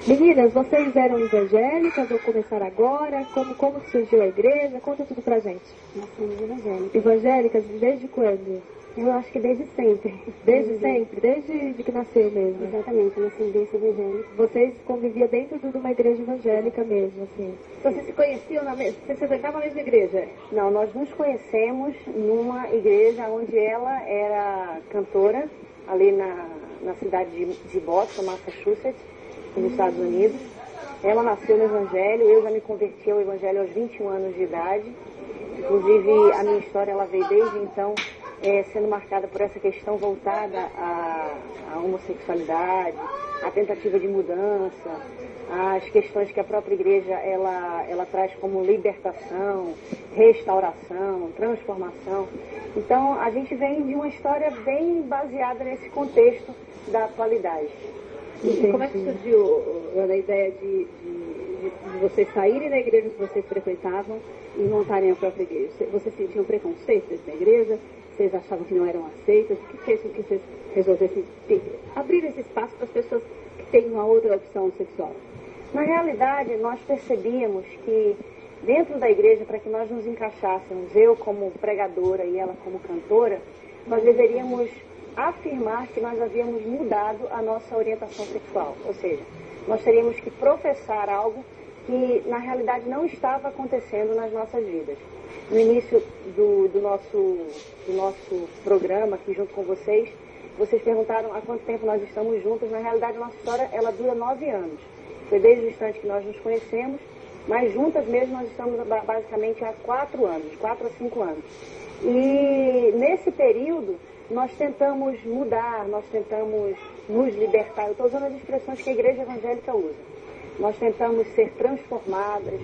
Meninas, vocês eram evangélicas ou começaram agora? Como surgiu a igreja? Conta tudo pra gente. Nós somos evangélicas. Evangélicas desde quando? Eu acho que desde sempre. Desde sempre? Desde que nasceu mesmo? Exatamente, na ascendência evangélica. Vocês conviviam dentro de uma igreja evangélica mesmo, assim? Vocês se conheciam Vocês frequentavam a mesma igreja? Não, nós nos conhecemos numa igreja onde ela era cantora, ali na cidade de Boston, Massachusetts, nos Estados Unidos. Ela nasceu no Evangelho, eu já me converti ao Evangelho aos 21 anos de idade. Inclusive, a minha história ela veio desde então sendo marcada por essa questão voltada à homossexualidade, à tentativa de mudança, às questões que a própria igreja ela traz como libertação, restauração, transformação. Então, a gente vem de uma história bem baseada nesse contexto da atualidade. E como é que surgiu a ideia de vocês saírem da igreja que vocês frequentavam e montarem a própria igreja? Vocês sentiam preconceito dentro da igreja? Vocês achavam que não eram aceitas? O que fez com que vocês resolvessem abrir esse espaço para as pessoas que têm uma outra opção sexual? Na realidade, nós percebíamos que dentro da igreja, para que nós nos encaixássemos, eu como pregadora e ela como cantora, nós deveríamos afirmar que nós havíamos mudado a nossa orientação sexual. Ou seja, nós teríamos que professar algo que na realidade não estava acontecendo nas nossas vidas. No início do nosso programa aqui junto com vocês perguntaram há quanto tempo nós estamos juntos. Na realidade, a nossa história ela dura 9 anos. Foi desde o instante que nós nos conhecemos, mas juntas mesmo nós estamos basicamente há 4 anos, 4 a 5 anos. E nesse período nós tentamos mudar, nós tentamos nos libertar. Eu estou usando as expressões que a igreja evangélica usa. Nós tentamos ser transformadas.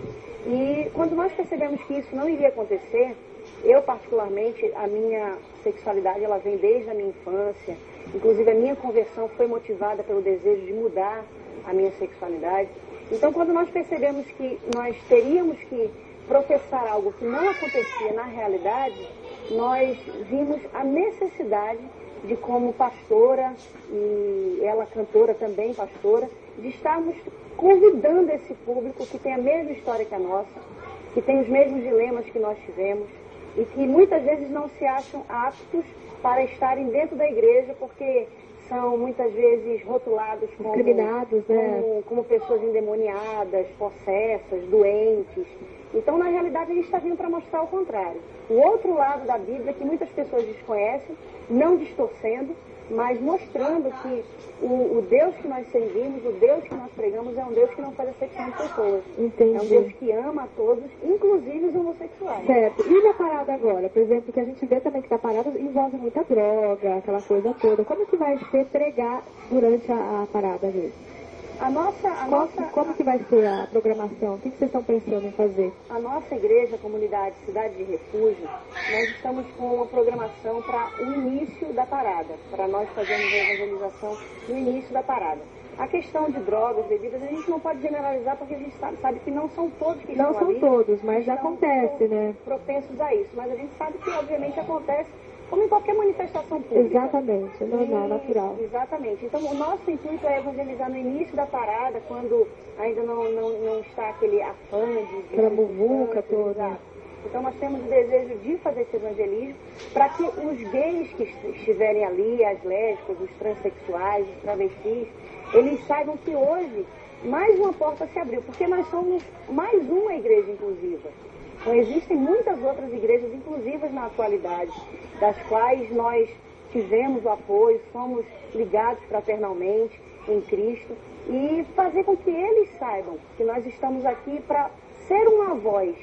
E quando nós percebemos que isso não iria acontecer, eu particularmente, a minha sexualidade ela vem desde a minha infância. Inclusive a minha conversão foi motivada pelo desejo de mudar a minha sexualidade. Então quando nós percebemos que nós teríamos que professar algo que não acontecia na realidade, nós vimos a necessidade de, como pastora, e ela cantora também, pastora, de estarmos convidando esse público que tem a mesma história que a nossa, que tem os mesmos dilemas que nós tivemos e que muitas vezes não se acham aptos para estarem dentro da igreja porque são muitas vezes rotulados como discriminados, como pessoas endemoniadas, possessas, doentes. Então, na realidade, a gente está vindo para mostrar o contrário. O outro lado da Bíblia que muitas pessoas desconhecem, não distorcendo, mas mostrando que o Deus que nós servimos, o Deus que nós pregamos, é um Deus que não faz acepção de pessoas. Entendi. É um Deus que ama a todos, inclusive os homossexuais. Certo. E na parada agora? Por exemplo, que a gente vê também que na parada envolve muita droga, aquela coisa toda. Como que vai ser pregar durante a parada mesmo? Como que vai ser a programação? O que vocês estão pensando em fazer? A nossa igreja, comunidade, cidade de refúgio, nós estamos com uma programação para o início da parada, para nós fazermos a evangelização no início da parada. A questão de drogas, bebidas, a gente não pode generalizar porque a gente sabe que não são todos que estão ali. Não são todos, mas já acontece, né? Propensos a isso, mas a gente sabe que obviamente acontece como em qualquer manifestação pública. Exatamente, normal, natural. Exatamente. Então, o nosso intuito é evangelizar no início da parada, quando ainda não está aquele afã de aquela muvuca toda. Então, nós temos o desejo de fazer esse evangelismo para que os gays que estiverem ali, as lésbicas, os transexuais, os travestis, eles saibam que hoje mais uma porta se abriu, porque nós somos mais uma igreja inclusiva. Então, existem muitas outras igrejas inclusivas na atualidade, das quais nós tivemos o apoio, somos ligados fraternalmente em Cristo, e fazer com que eles saibam que nós estamos aqui para ser uma voz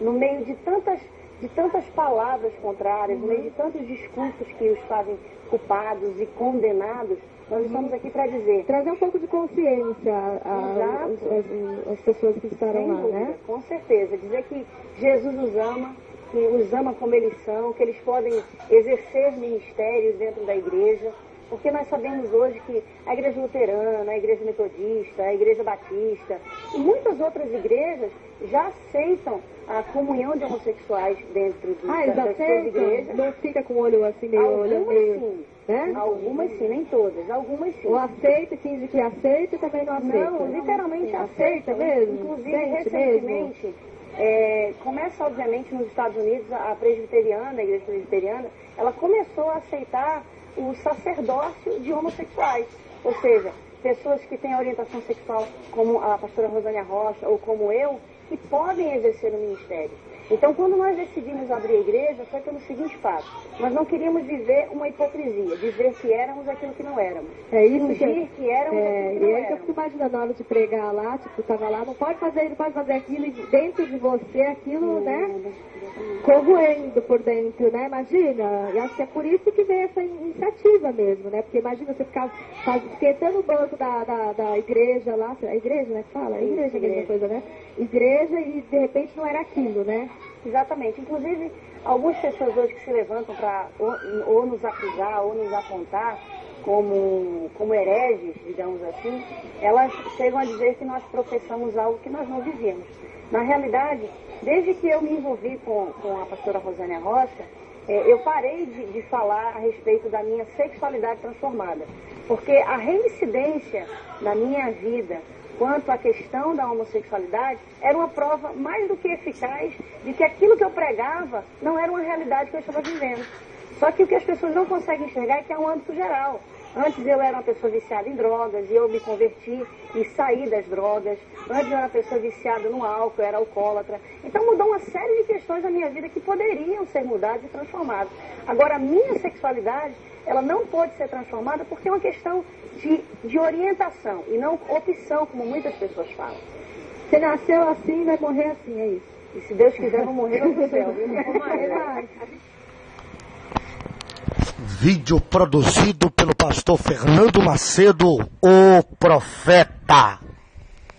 no meio de tantas palavras contrárias, no meio de tantos discursos que os fazem culpados e condenados. Nós estamos aqui para dizer... Trazer um pouco de consciência às pessoas que estarão lá, né? Com certeza. Dizer que Jesus os ama, que os ama como eles são, que eles podem exercer ministérios dentro da igreja, porque nós sabemos hoje que a igreja luterana, a igreja metodista, a igreja batista e muitas outras igrejas já aceitam a comunhão de homossexuais dentro das suas igrejas. Não fica com o olho assim, meio olhando. Sim. Né? Algumas sim, nem todas, algumas sim. Ou aceita, finge que aceita e também não aceita. Não, literalmente aceita mesmo. Inclusive, recentemente, começa obviamente nos Estados Unidos, a presbiteriana, a igreja presbiteriana, ela começou a aceitar o sacerdócio de homossexuais. Ou seja, pessoas que têm orientação sexual, como a pastora Rosânia Rocha ou como eu, que podem exercer o ministério. Então, quando nós decidimos abrir a igreja, foi pelo seguinte fato: nós não queríamos viver uma hipocrisia, dizer que éramos aquilo que não éramos. É isso que éramos aquilo que não éramos. Eu fico imaginando na hora de pregar lá, tipo, tava lá, não pode fazer aquilo, e dentro de você aquilo, né, corroendo por dentro, né, imagina. E acho que é por isso que veio essa iniciativa mesmo, né, porque imagina você ficar esquentando o banco da igreja lá, a igreja, né, que fala? A igreja é a mesma coisa, né? Igreja, e de repente não era aquilo, né? Exatamente. Inclusive, algumas pessoas hoje que se levantam para ou nos acusar ou nos apontar como hereges, digamos assim, elas chegam a dizer que nós professamos algo que nós não vivíamos. Na realidade, desde que eu me envolvi com a pastora Rosânia Rocha, eu parei de falar a respeito da minha sexualidade transformada, porque a reincidência na minha vida quanto à questão da homossexualidade era uma prova mais do que eficaz de que aquilo que eu pregava não era uma realidade que eu estava vivendo. Só que o que as pessoas não conseguem enxergar é que é um âmbito geral. Antes eu era uma pessoa viciada em drogas e eu me converti e saí das drogas. Antes eu era uma pessoa viciada no álcool, eu era alcoólatra. Então mudou uma série de questões na minha vida que poderiam ser mudadas e transformadas. Agora, a minha sexualidade, ela não pode ser transformada porque é uma questão de orientação e não opção, como muitas pessoas falam. Você nasceu assim, vai morrer assim, é isso. E se Deus quiser, vou morrer no céu, viu? Não vou mais. Vídeo produzido pelo pastor Fernando Macedo, o Profeta.